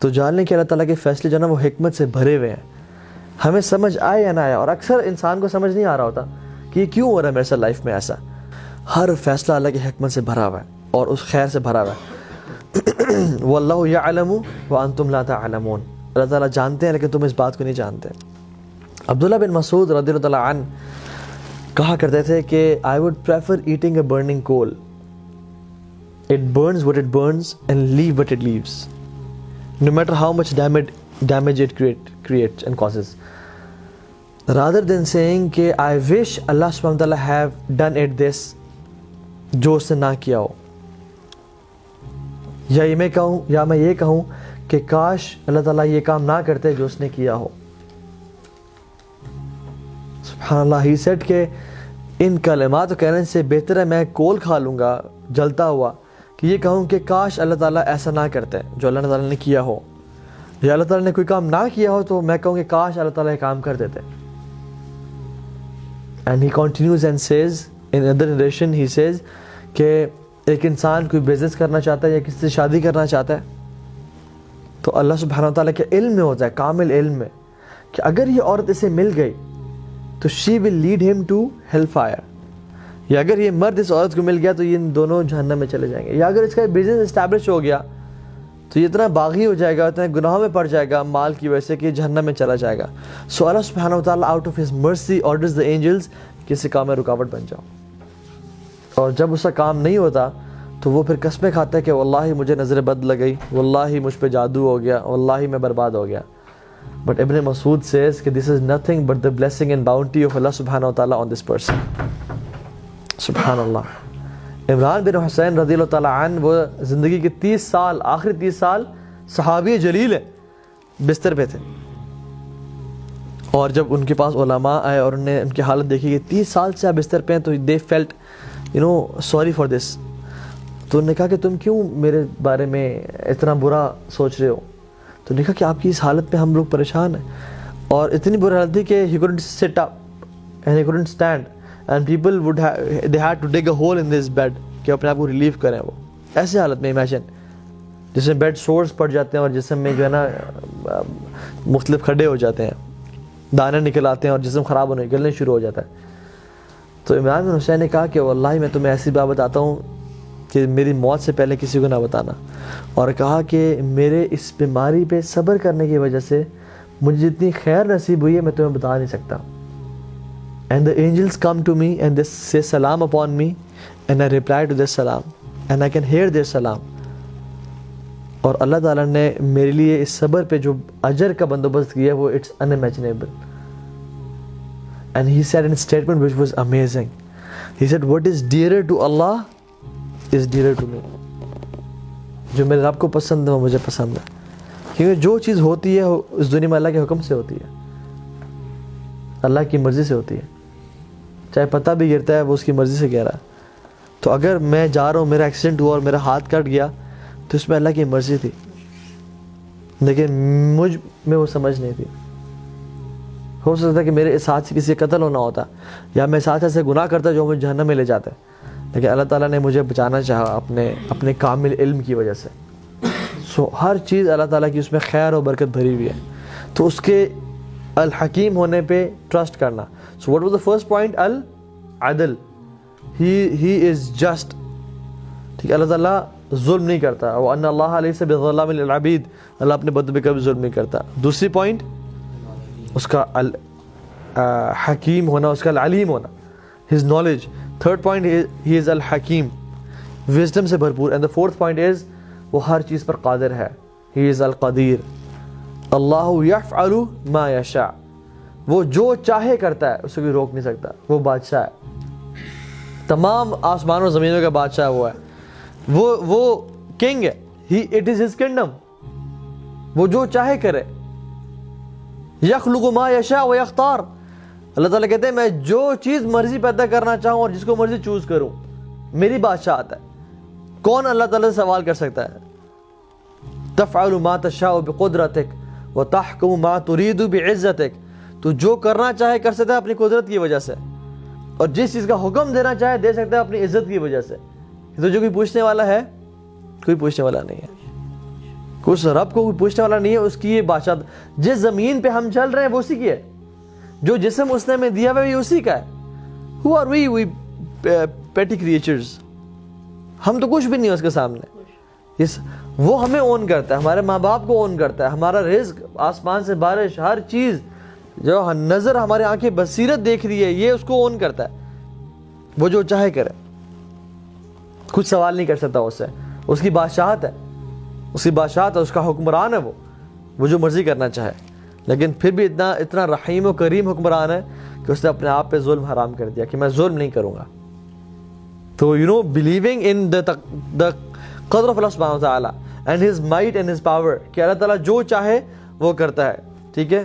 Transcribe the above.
تو جاننے کہ اللہ تعالیٰ کے فیصلے جو نا وہ حکمت سے بھرے ہوئے ہیں، ہمیں سمجھ آئے یا نہ آیا. اور اکثر انسان کو سمجھ نہیں آ رہا ہوتا کہ یہ کیوں ہو رہا ہے میرے ساتھ لائف میں ایسا. ہر فیصلہ اللہ کی حکمت سے بھرا ہوا ہے اور اس خیر سے بھرا ہوا ہے. واللہ یعلم وانتم لا تعلمون. اللہ تعالیٰ جانتے ہیں لیکن تم اس بات کو نہیں جانتے. عبداللہ بن مسعود رضی اللہ تعالیٰ عنہ کہا کرتے تھے کہ I would prefer eating a burning coal. It burns what it burns and leave what it leaves, no matter how much damage it creates and causes, rather than saying کہ I wish Allah subhanahu wa ta'ala have done it this, جو اس نے نہ کیا ہو. یا میں یہ کہوں کہ کاش اللہ تعالیٰ یہ کام نہ کرتے جو اس نے کیا ہو. سبحان اللہ. He said کہ ان کلمات کہنے سے بہتر ہے میں کول کھا لوں گا جلتا ہوا کہ یہ کہوں کہ کاش اللہ تعالیٰ ایسا نہ کرتے جو اللہ تعالیٰ نے کیا ہو. یا اللہ تعالیٰ نے کوئی کام نہ کیا ہو تو میں کہوں کہ کاش اللہ تعالیٰ یہ کام کر دیتے. And he continues and says in another narration, he says کہ ایک انسان کوئی بزنس کرنا چاہتا ہے یا کسی سے شادی کرنا چاہتا ہے تو اللہ سبحانہ و تعالیٰ کے علم میں ہوتا ہے، کامل علم میں، کہ اگر یہ عورت اسے مل گئی تو she will lead him to hellfire. یا اگر یہ مرد اس عورت کو مل گیا تو یہ دونوں جہنم میں چلے جائیں گے. یا اگر اس کا بزنس اسٹیبلش ہو گیا تو یہ اتنا باغی ہو جائے گا، اتنا گناہوں میں پڑ جائے گا مال کی وجہ سے کہ جہنم میں چلا جائے گا. سو اللہ سبحانہ و تعالیٰ out of his mercy orders the angels کہ اس کام میں رکاوٹ بن جاؤ. اور جب اس کا کام نہیں ہوتا تو وہ پھر قسمیں کھاتا ہے کہ واللہ مجھے نظر بد لگ گئی، واللہ مجھ پہ جادو ہو گیا، واللہ میں برباد ہو گیا. But Ibn Masud says کہ this is nothing but the blessing and bounty of Allah subhanahu wa ta'ala on this person. سبحان اللہ. عمران بن حسین رضی اللہ تعالیٰ عنہ وہ زندگی کے 30 سال، آخری 30 سال صحابی جلیل ہے، بستر پہ تھے. اور جب ان کے پاس علماء آئے اور انہوں نے ان کی حالت دیکھی کہ 30 سال سے آپ بستر پہ ہیں تو they felt sorry for this. تو انہوں نے کہا کہ تم کیوں میرے بارے میں اتنا برا سوچ رہے ہو؟ تو نے کہا کہ آپ کی اس حالت پہ ہم لوگ پریشان ہیں. اور اتنی بری حالت تھی کہ he couldn't sit up and he couldn't stand and people they had to dig a hole in this bed کہ اپنے آپ کو ریلیف کریں. وہ ایسی حالت میں امیجن جس میں بیڈ سورس پڑ جاتے ہیں اور جسم میں جو ہے نا مختلف کھڈے ہو جاتے ہیں، دانے نکل آتے ہیں اور جسم خراب ہونے نکلنے شروع ہو جاتا ہے. تو عمران بن حسین نے کہا کہ واللہ میں تمہیں ایسی بات بتاتا ہوں کہ میری موت سے پہلے کسی کو نہ بتانا. اور کہا کہ میرے اس بیماری پہ صبر کرنے کی وجہ سے مجھے جتنی خیر نصیب ہوئی ہے میں تمہیں بتا نہیں سکتا. And the angels come to me and they say salam upon me and I reply to their salam and I can hear their salam. اور اللہ تعالیٰ نے میرے لیے اس صبر پہ جو اجر کا بندوبست کیا وہ it's unimaginable. And he said in a statement which was amazing. He said what is dearer to Allah is dearer to me. جو میرے رب کو پسند ہے وہ مجھے پسند ہے. کیونکہ جو چیز ہوتی ہے اس دنیا میں اللہ کے حکم سے ہوتی ہے، اللہ کی مرضی سے ہوتی ہے. چاہے پتہ بھی گرتا ہے وہ اس کی مرضی سے گرا ہے. تو اگر میں جا رہا ہوں، میرا ایکسیڈنٹ ہوا اور میرا ہاتھ کٹ گیا تو اس میں اللہ کی مرضی تھی، لیکن مجھ میں وہ سمجھ نہیں تھی. ہو سکتا ہے کہ میرے اس ہاتھ سے کسی کا قتل ہونا ہوتا یا میں اس ہاتھ سے گناہ کرتا جو مجھے جہنم میں لے جاتا ہے، لیکن اللہ تعالیٰ نے مجھے بچانا چاہا اپنے کامل علم کی وجہ سے. سو ہر چیز اللہ تعالیٰ کی اس میں خیر و برکت بھری ہوئی ہے. تو اس کے الحکیم ہونے پہ ٹرسٹ کرنا. So what was the first point? العدل. He is just. ٹھیک ہے، اللہ تعالیٰ ظلم نہیں کرتا. وَأَنَّ اللَّهَ لَيْسَ بِظَلَّامٍ لِلْعَبِيدِ. اللہ اپنے بندوں پہ کبھی ظلم نہیں کرتا. دوسری پوائنٹ اس کا حکیم ہونا، اس کا العلیم ہونا، his knowledge. Third point is he is al-Hakim, wisdom سے بھرپور. And the fourth point is وہ ہر چیز پر قادر ہے. He is al-Qadir. اللہ یفعل ما یشاء. وہ جو چاہے کرتا ہے، اسے کوئی روک نہیں سکتا. وہ بادشاہ ہے، تمام آسمان و زمینوں کا بادشاہ وہ ہے. وہ کنگ ہے. It is his kingdom. وہ جو چاہے کرے. یخلق ما یشاء و یختار. اللہ تعالیٰ کہتے ہیں میں جو چیز مرضی پیدا کرنا چاہوں اور جس کو مرضی چوز کروں. میری بادشاہت ہے. کون اللہ تعالیٰ سے سوال کر سکتا ہے؟ تفعل ما تشاء بقدرتک وتحکم ما ترید بعزتک. تو جو کرنا چاہے کر سکتا ہے اپنی قدرت کی وجہ سے، اور جس چیز کا حکم دینا چاہے دے سکتا ہے اپنی عزت کی وجہ سے. تو جو کوئی پوچھنے والا ہے؟ کوئی پوچھنے والا نہیں ہے. اس رب کو کوئی پوچھنے والا نہیں ہے, اس کی یہ بادشاہ. جس زمین پہ ہم چل رہے ہیں وہ اسی کی ہے, جو جسم اس نے ہمیں دیا ہوا ہے یہ اسی کا ہے. Who are we petty creatures, ہم تو کچھ بھی نہیں ہے اس کے سامنے. وہ ہمیں اون کرتا ہے, ہمارے ماں باپ کو اون کرتا ہے, ہمارا رزق, آسمان سے بارش, ہر چیز جو نظر ہمارے آنکھیں بصیرت دیکھ رہی ہے یہ اس کو اون کرتا ہے. وہ جو چاہے کرے, کچھ سوال نہیں کر سکتا اس سے. اس کی بادشاہت ہے, اس کی بادشاہت ہے, اس کا حکمران ہے, وہ جو مرضی کرنا چاہے. لیکن پھر بھی اتنا رحیم و کریم حکمران ہے کہ اس نے اپنے آپ پہ ظلم حرام کر دیا کہ میں ظلم نہیں کروں گا. تو believing in the قدر of Allah subhanahu wa ta'ala and his might and his power, کہ اللہ تعالیٰ جو چاہے وہ کرتا ہے. ٹھیک ہے.